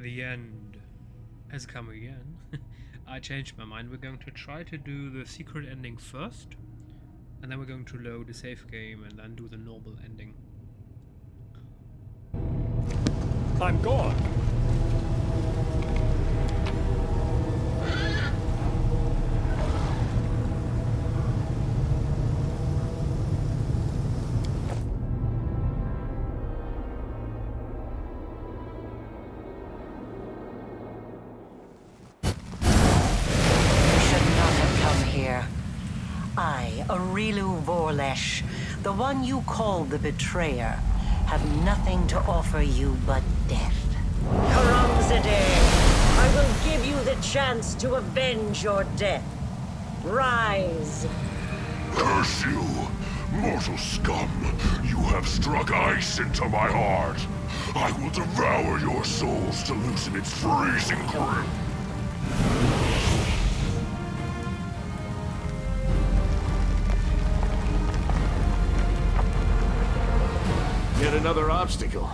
the end has come again. I changed my mind. We're going to try to do the secret ending first, and then we're going to load the save game and then do the normal ending. I'm gone. I, Areelu Vorlesh, the one you call the Betrayer, have nothing to offer you but death. Karamzadeh, I will give you the chance to avenge your death. Rise. Curse you, mortal scum! You have struck ice into my heart. I will devour your souls to loosen its freezing grip. Yet another obstacle.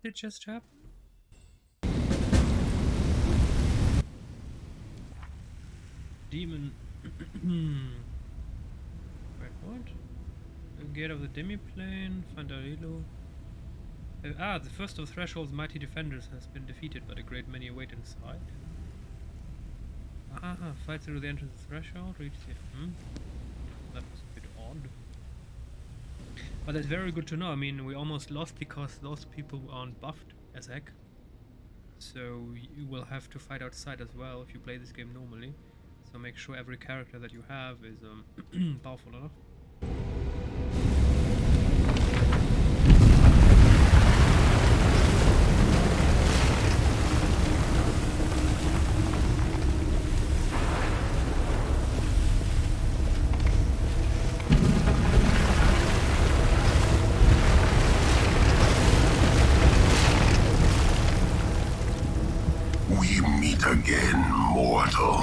Did it just happen? Demon. Wait, what? Gate of the demiplane, find Areelu. The first of Threshold's mighty defenders has been defeated, but a great many await inside. Fight through the entrance of the threshold, reach the... That was a bit odd. But that's very good to know. I mean, we almost lost because those people aren't buffed as heck. So you will have to fight outside as well if you play this game normally. So make sure every character that you have is powerful enough. Again, mortal.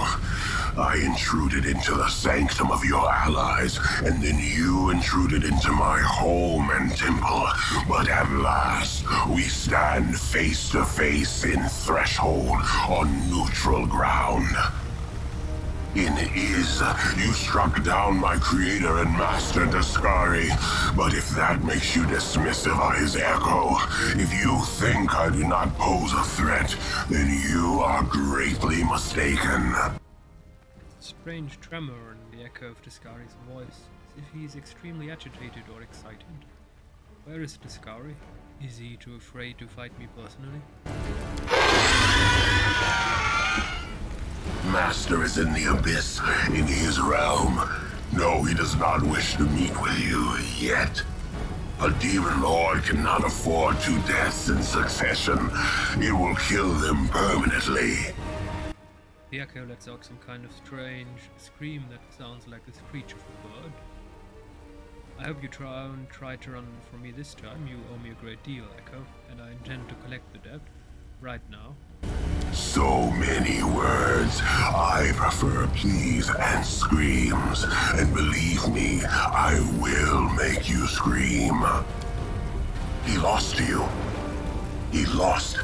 I intruded into the sanctum of your allies, and then you intruded into my home and temple. But at last, we stand face to face in Threshold on neutral ground. In Iz, you struck down my creator and master Daskari, but if that makes you dismissive of his echo, if you think I do not pose a threat, then you are greatly mistaken. Strange tremor in the echo of Daskari's voice, as if he is extremely agitated or excited. Where is Daskari? Is he too afraid to fight me personally? Master is in the abyss, in his realm. No, he does not wish to meet with you yet. A demon lord cannot afford 2 deaths in succession. It will kill them permanently. The echo lets out some kind of strange scream that sounds like the screech of a bird. I hope you try to run from me this time. You owe me a great deal, Echo, and I intend to collect the debt right now. So many words. I prefer pleas and screams. And believe me, I will make you scream. He lost to you. He lost.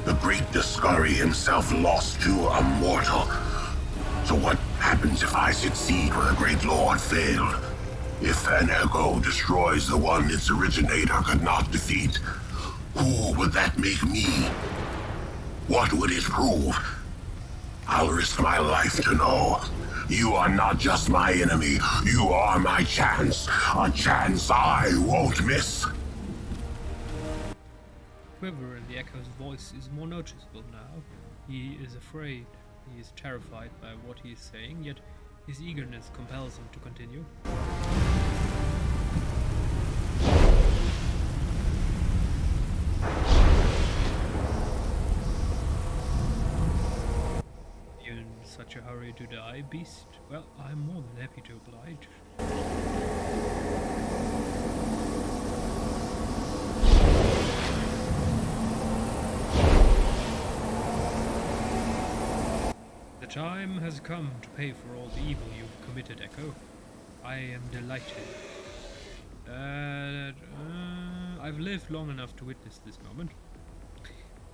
The great Daskari himself lost to a mortal. So what happens if I succeed where the great lord failed? If an echo destroys the one its originator could not defeat, who would that make me? What would it prove? I'll risk my life to know. You are not just my enemy, you are my chance. A chance I won't miss. Quiver in the Echo's voice is more noticeable now. He is afraid. He is terrified by what he is saying, yet his eagerness compels him to continue. You in such a hurry to die, beast? Well, I'm more than happy to oblige. The time has come to pay for all the evil you've committed, Echo. I am delighted. I've lived long enough to witness this moment.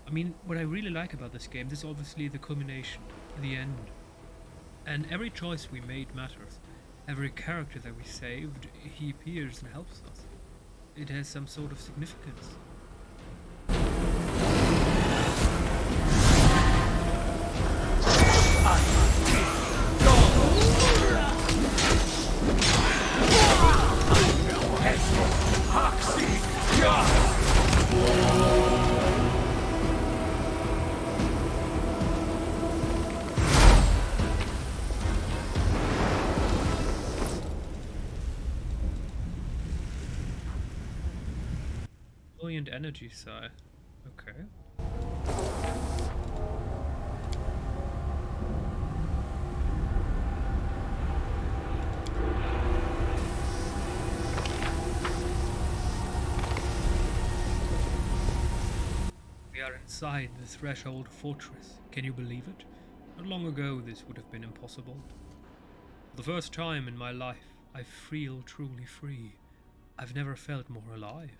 I mean, what I really like about this game, this is obviously the culmination, the end. And every choice we made matters. Every character that we saved, he appears and helps us. It has some sort of significance. Brilliant energy, sire. Okay. We are inside the Threshold Fortress. Can you believe it? Not long ago this would have been impossible. For the first time in my life, I feel truly free. I've never felt more alive.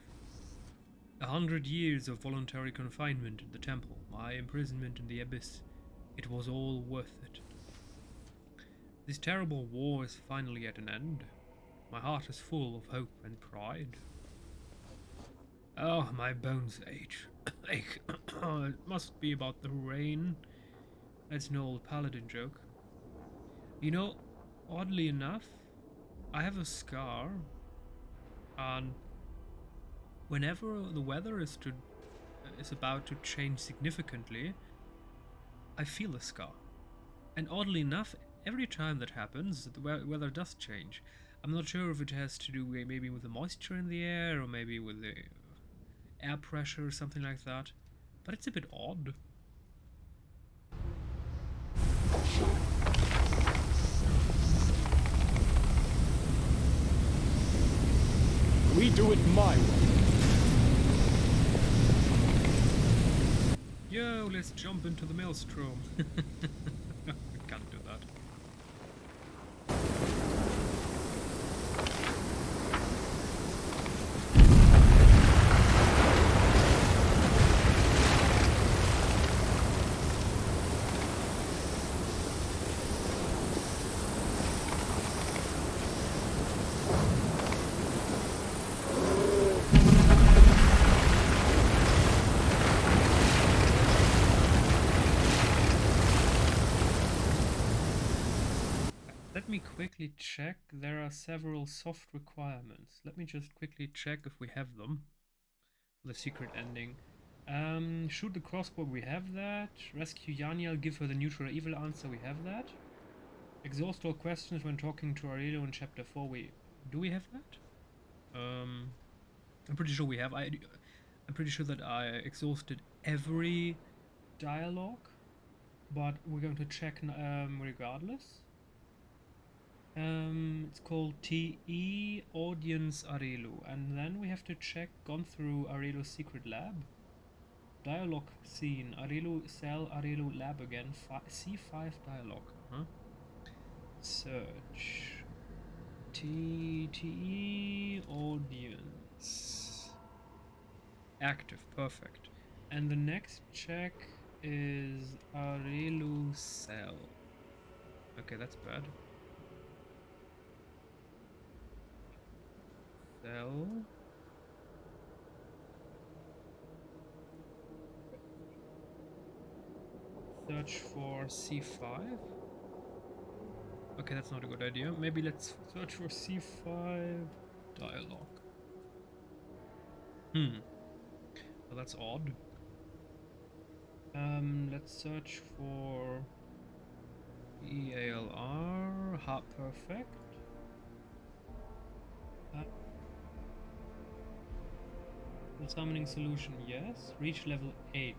100 years of voluntary confinement in the temple, my imprisonment in the abyss, it was all worth it. This terrible war is finally at an end. My heart is full of hope and pride. Oh, my bones ache. It must be about the rain. That's an old paladin joke. You know, oddly enough, I have a scar, and whenever the weather is about to change significantly, I feel a scar. And oddly enough, every time that happens, the weather does change. I'm not sure if it has to do maybe with the moisture in the air, or maybe with the air pressure or something like that. But it's a bit odd. We do it my way. Yo, let's jump into the maelstrom. We can't do that. Let me quickly check. There are several soft requirements. Let me just quickly check if we have them. The secret ending. Shoot the crossbow, we have that. Rescue Yaniel, give her the neutral evil answer, we have that. Exhaust all questions when talking to Areelu in chapter 4, do we have that? I'm pretty sure we have. I'm pretty sure that I exhausted every dialogue, but we're going to check regardless. It's called TE Audience Areelu, and then we have to check, gone through Areelu's secret lab. Dialogue scene, Areelu cell, Areelu lab again, C5 dialogue, huh? Search. TE Audience. Active, perfect. And the next check is Areelu cell. Okay, that's bad. Cell. Search for C5. Okay, that's not a good idea. Maybe let's search for C5 dialogue. Well, that's odd. Let's search for EALR, heart perfect. Summoning solution, yes. Reach level 8.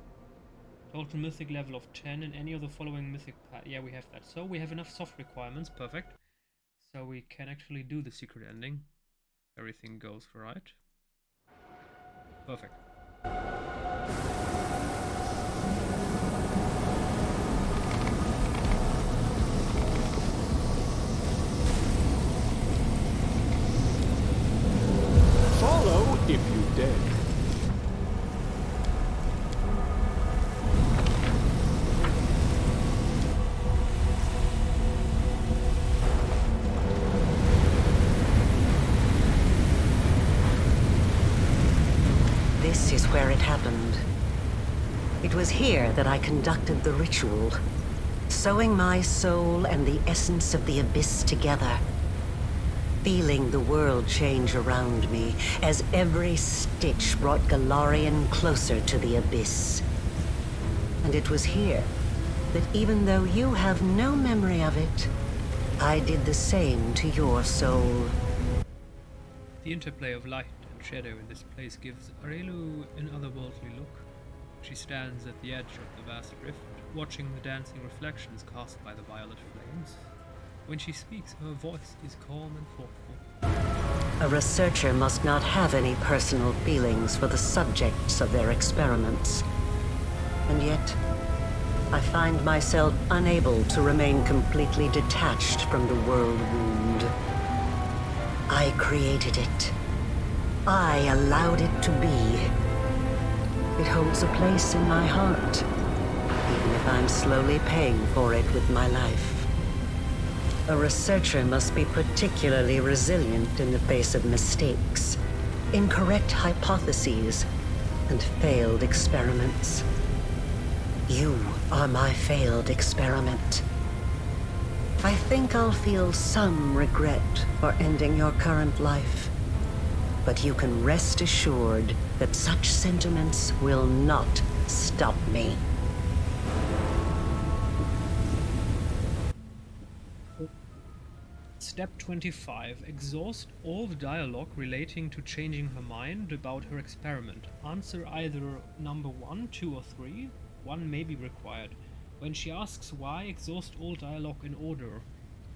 Total mythic level of 10 in any of the following mythic path. Yeah, we have that. So we have enough soft requirements, perfect. So we can actually do the secret ending. Everything goes right. Perfect. Follow if you dare. This is where it happened. It was here that I conducted the ritual, sewing my soul and the essence of the abyss together, feeling the world change around me as every stitch brought Galarian closer to the abyss. And it was here that even though you have no memory of it, I did the same to your soul. The interplay of light and shadow in this place gives Areelu an otherworldly look. She stands at the edge of the vast rift, watching the dancing reflections cast by the violet flames. When she speaks, her voice is calm and thoughtful. A researcher must not have any personal feelings for the subjects of their experiments. And yet, I find myself unable to remain completely detached from the world wound. I created it. I allowed it to be. It holds a place in my heart, even if I'm slowly paying for it with my life. A researcher must be particularly resilient in the face of mistakes, incorrect hypotheses, and failed experiments. You are my failed experiment. I think I'll feel some regret for ending your current life, but you can rest assured that such sentiments will not stop me. Step 25. Exhaust all the dialogue relating to changing her mind about her experiment. Answer either number 1, 2, or 3. 1 may be required. When she asks why, exhaust all dialogue in order.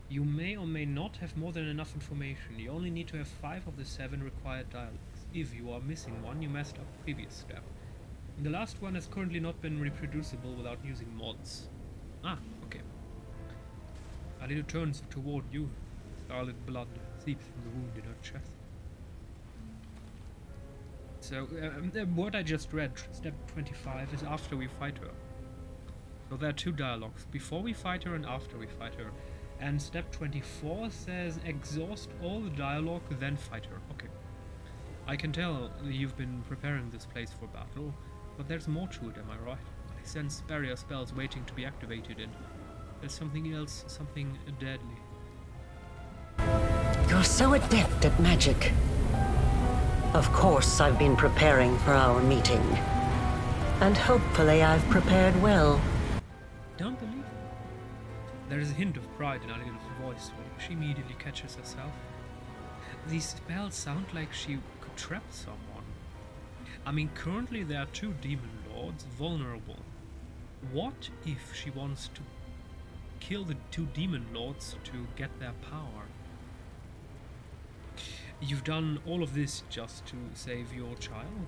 You may or may not have more than enough information. You only need to have 5 of the 7 required dialogues. If you are missing one, you messed up the previous step. The last one has currently not been reproducible without using mods. Ah, okay. Areelu turns toward you. Scarlet blood seeps from the wound in her chest. So, what I just read, step 25, is after we fight her. So there are 2 dialogues, before we fight her and after we fight her. And step 24 says exhaust all the dialogue, then fight her. Okay. I can tell you've been preparing this place for battle, but there's more to it, am I right? I sense barrier spells waiting to be activated, and there's something else, something deadly. You're so adept at magic. Of course, I've been preparing for our meeting. And hopefully I've prepared well. Don't believe it. There is a hint of pride in Areelu's voice when she immediately catches herself. These spells sound like she could trap someone. I mean, currently there are 2 demon lords vulnerable. What if she wants to kill the 2 demon lords to get their power? You've done all of this just to save your child?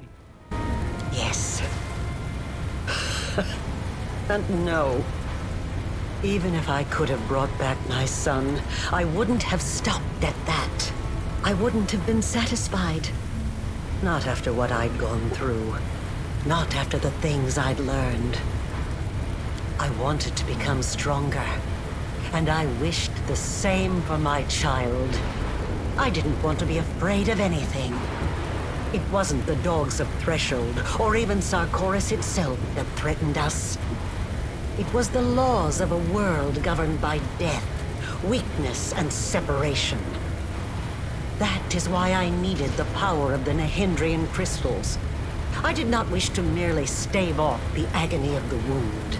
Yes. And no. Even if I could have brought back my son, I wouldn't have stopped at that. I wouldn't have been satisfied. Not after what I'd gone through. Not after the things I'd learned. I wanted to become stronger. And I wished the same for my child. I didn't want to be afraid of anything. It wasn't the dogs of Threshold, or even Sarkoris itself, that threatened us. It was the laws of a world governed by death, weakness, and separation. That is why I needed the power of the Nahindrian crystals. I did not wish to merely stave off the agony of the wound.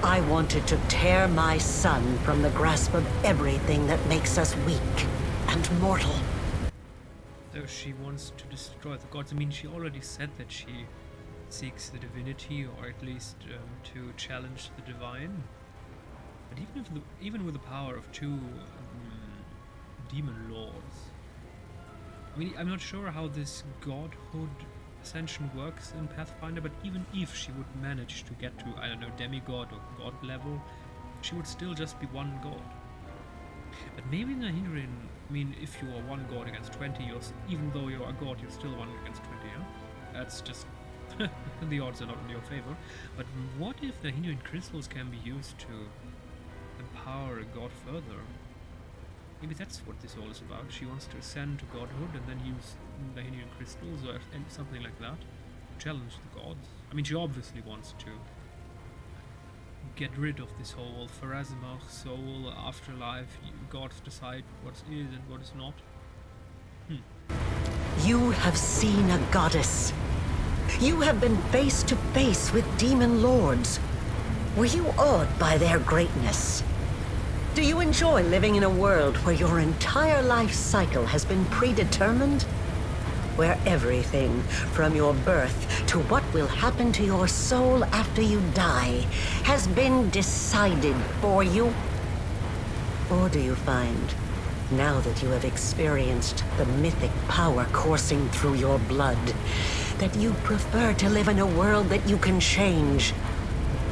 I wanted to tear my son from the grasp of everything that makes us weak and mortal. So she wants to destroy the gods. I mean, she already said that she seeks the divinity, or at least to challenge the divine. But even with the power of two demon lords, I mean, I'm not sure how this godhood ascension works in Pathfinder, but even if she would manage to get to, I don't know, demigod or god level, she would still just be one god. But maybe Nahirian, I mean, if you are one god against 20, even though you're a god, you're still one against 20, yeah? That's just... the odds are not in your favor. But what if the Nahirian crystals can be used to empower a god further? Maybe that's what this all is about. She wants to ascend to godhood and then use the Nahirian crystals or something like that to challenge the gods. I mean, she obviously wants to get rid of this whole Pharasma, soul, afterlife, gods decide what is and what is not. You have seen a goddess. You have been face to face with demon lords. Were you awed by their greatness? Do you enjoy living in a world where your entire life cycle has been predetermined? Where everything, from your birth to what will happen to your soul after you die, has been decided for you? Or do you find, now that you have experienced the mythic power coursing through your blood, that you prefer to live in a world that you can change?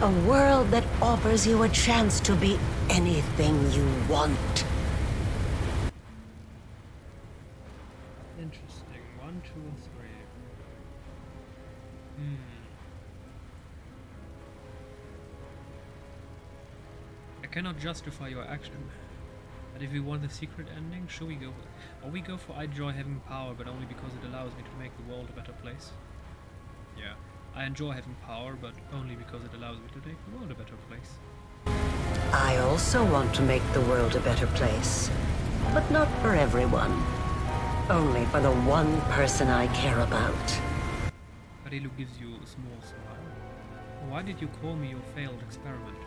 A world that offers you a chance to be anything you want. Interesting. 1, 2, and 3. I cannot justify your action. But if you want the secret ending, should we go for... Or we go for I enjoy having power, but only because it allows me to make the world a better place. Yeah. I enjoy having power, but only because it allows me to make the world a better place. I also want to make the world a better place. But not for everyone. Only for the one person I care about. Areelu gives you a small smile. Why did you call me your failed experiment?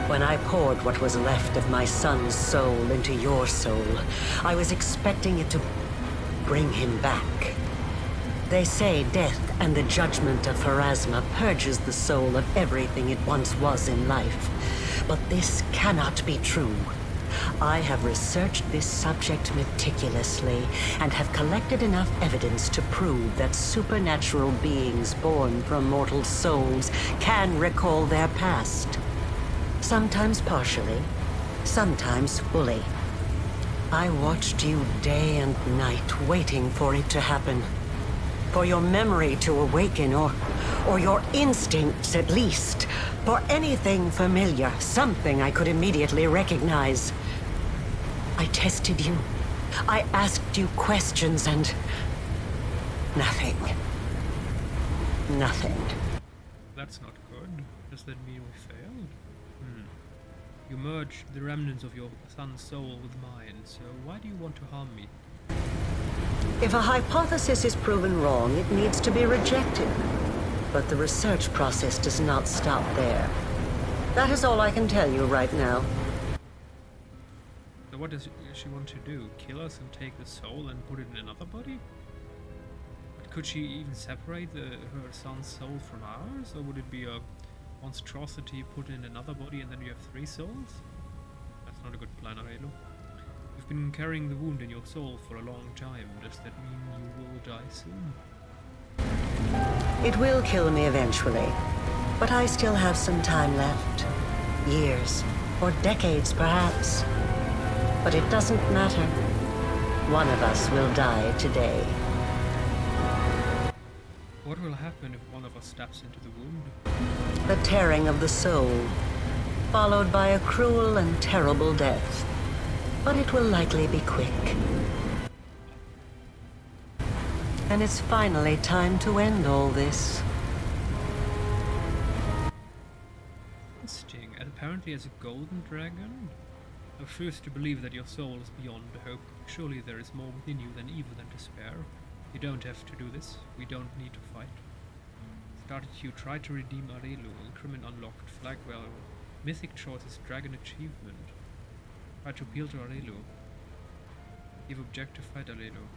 When I poured what was left of my son's soul into your soul, I was expecting it to bring him back. They say death and the judgment of Pharasma purges the soul of everything it once was in life. But this cannot be true. I have researched this subject meticulously and have collected enough evidence to prove that supernatural beings born from mortal souls can recall their past. Sometimes partially, sometimes fully. I watched you day and night waiting for it to happen. For your memory to awaken, or your instincts at least. For anything familiar, something I could immediately recognize. I tested you. I asked you questions and... nothing. Nothing. That's not good. Does that mean we failed? You merged the remnants of your son's soul with mine, so why do you want to harm me? If a hypothesis is proven wrong, it needs to be rejected. But the research process does not stop there. That is all I can tell you right now. So what does she want to do? Kill us and take the soul and put it in another body? But could she even separate her son's soul from ours? Or would it be a monstrosity put in another body and then you have 3 souls? That's not a good plan, Areelu. You've been carrying the wound in your soul for a long time. Does that mean you will die soon? It will kill me eventually, but I still have some time left. Years, or decades perhaps. But it doesn't matter. One of us will die today. What will happen if one of us steps into the wound? The tearing of the soul, followed by a cruel and terrible death. But it will likely be quick. And it's finally time to end all this. Interesting. And apparently as a golden dragon? I refuse to believe that your soul is beyond hope. Surely there is more within you than evil and despair. You don't have to do this. We don't need to fight. Started you. Try to redeem Areelu. Increment unlocked. Flag value. Mythic choices. Dragon achievement. Try to appeal to Areelu. You've objectified Areelu.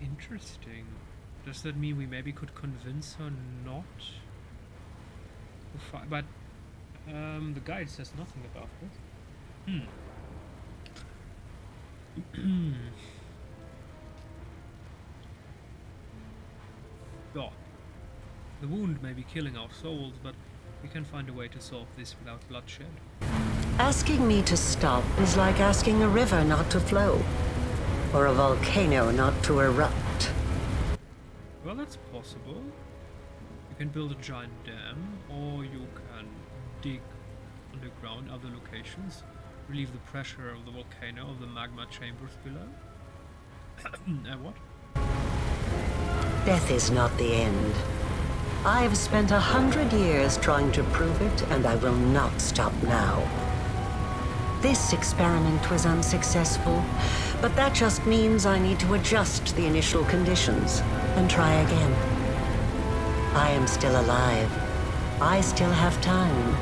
Interesting. Does that mean we maybe could convince her not to fight? But the guide says nothing about this. God. The wound may be killing our souls, but we can find a way to solve this without bloodshed. Asking me to stop is like asking a river not to flow, or a volcano not to erupt. Well, that's possible. You can build a giant dam, or you can dig underground other locations, relieve the pressure of the volcano of the magma chambers below. And what? Death is not the end. I've spent 100 years trying to prove it, and I will not stop now. This experiment was unsuccessful, but that just means I need to adjust the initial conditions and try again. I am still alive. I still have time.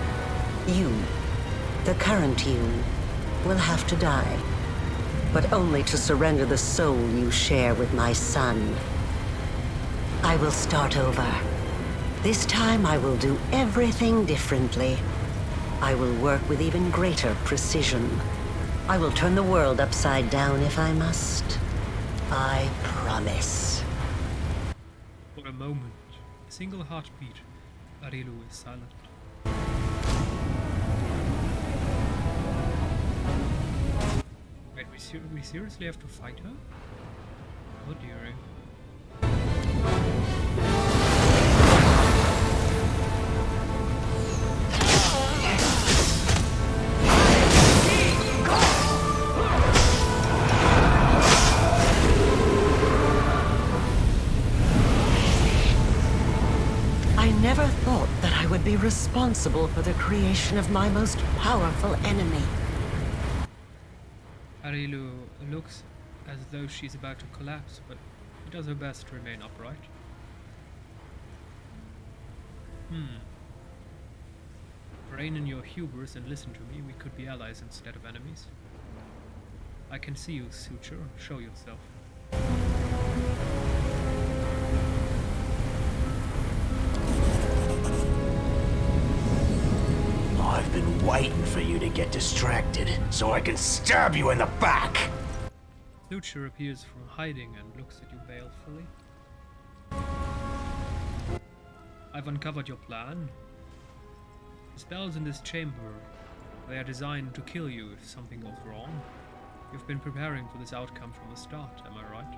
You, the current you, will have to die, but only to surrender the soul you share with my son. I will start over. This time I will do everything differently. I will work with even greater precision. I will turn the world upside down if I must. I promise. For a moment, a single heartbeat, Areelu is silent. Wait, we seriously have to fight her? Oh dearie. I never thought that I would be responsible for the creation of my most powerful enemy. Areelu looks as though she's about to collapse, but she does her best to remain upright. Rein in your hubris and listen to me. We could be allies instead of enemies. I can see you, Suture. Show yourself. I've been waiting for you to get distracted, so I can stab you in the back! Suture appears from hiding and looks at you balefully. I've uncovered your plan. The spells in this chamber, they are designed to kill you if something goes wrong. You've been preparing for this outcome from the start, am I right?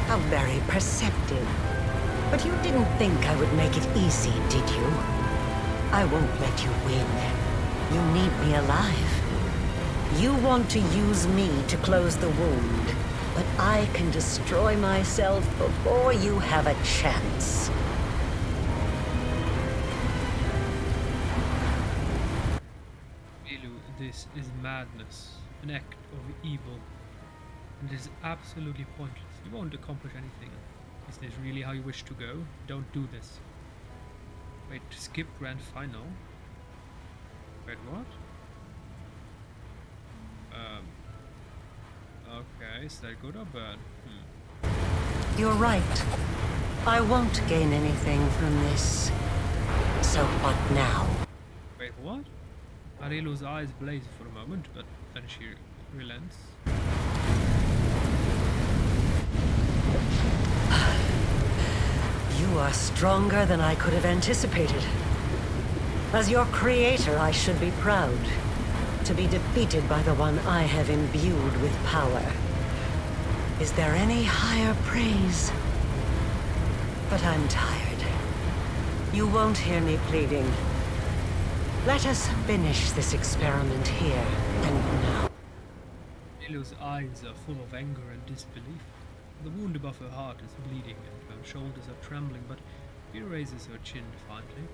How very perceptive. But you didn't think I would make it easy, did you? I won't let you win. You need me alive. You want to use me to close the wound, but I can destroy myself before you have a chance. Areelu, this is madness, an act of evil, and it is absolutely pointless. You won't accomplish anything. Is this really how you wish to go? Don't do this. Wait, skip grand final? Wait, what? Okay, is that good or bad? You're right. I won't gain anything from this. So what now? Wait, what? Areelu's eyes blaze for a moment, but then she relents. You are stronger than I could have anticipated. As your creator, I should be proud to be defeated by the one I have imbued with power. Is there any higher praise? But I'm tired. You won't hear me pleading. Let us finish this experiment here and now. Areelu's eyes are full of anger and disbelief. The wound above her heart is bleeding and her shoulders are trembling, but she raises her chin defiantly.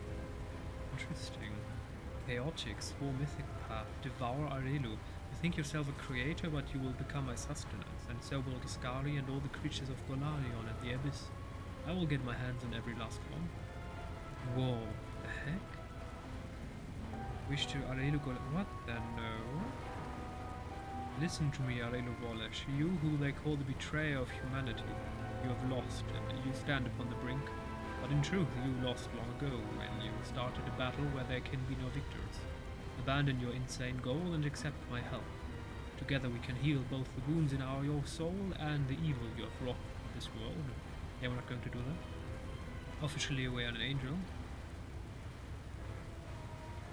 Interesting. Chaotic, mythic path. Devour Areelu. You think yourself a creator, but you will become my sustenance, and so will Dascari and all the creatures of Golarion at the Abyss. I will get my hands on every last one. Whoa, the heck? Wish to Areelu go. What the no? Listen to me, Areelu Volesh, you who they call the betrayer of humanity. You have lost, and you stand upon the brink. But in truth, you lost long ago, when you started a battle where there can be no victors. Abandon your insane goal and accept my help. Together we can heal both the wounds in your soul and the evil you have wrought in this world. Yeah, we're not going to do that. Officially, we are an angel.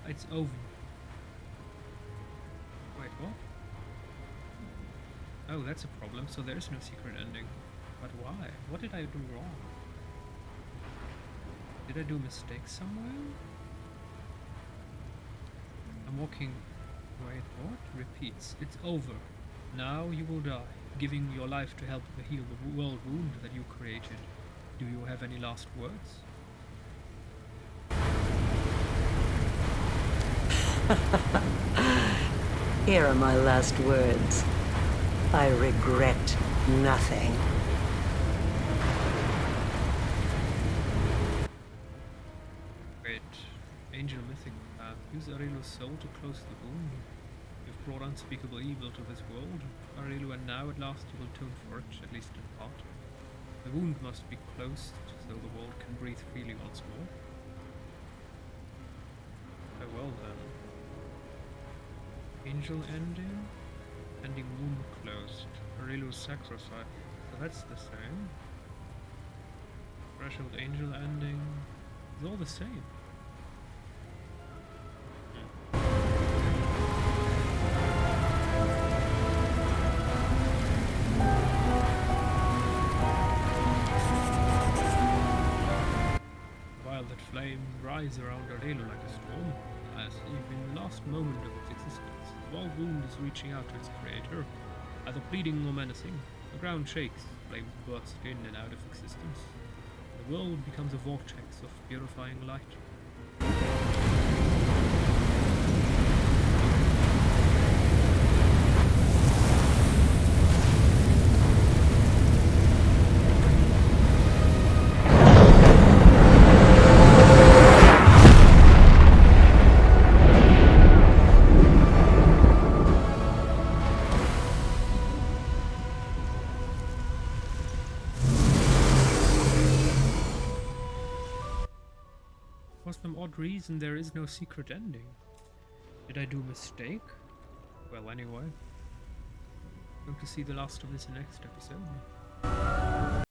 It's over. Wait, what? Oh, that's a problem, so there is no secret ending. But why? What did I do wrong? Did I do a mistake somewhere? I'm walking... Wait, what? Repeats. It's over. Now you will die, giving your life to help heal the world wound that you created. Do you have any last words? Here are my last words. I regret nothing. Wait. Angel mythic path. Use Areelu's soul to close the wound. You've brought unspeakable evil to this world, Areelu, and now at last you will atone for it, at least in part. The wound must be closed, so the world can breathe freely once more. Oh well then. Angel ending? Ending wound closed. Areelu's sacrifice. So that's the same. Threshold angel ending. It's all the same. Violet flame rise around Areelu like a storm, as if in the last moment of its existence, the world wound is reaching out to its creator, either pleading or menacing. The ground shakes, flames burst in and out of existence. The world becomes a vortex of purifying light. For some odd reason, there is no secret ending. Did I do a mistake? Well, anyway. Going to see the last of this in next episode.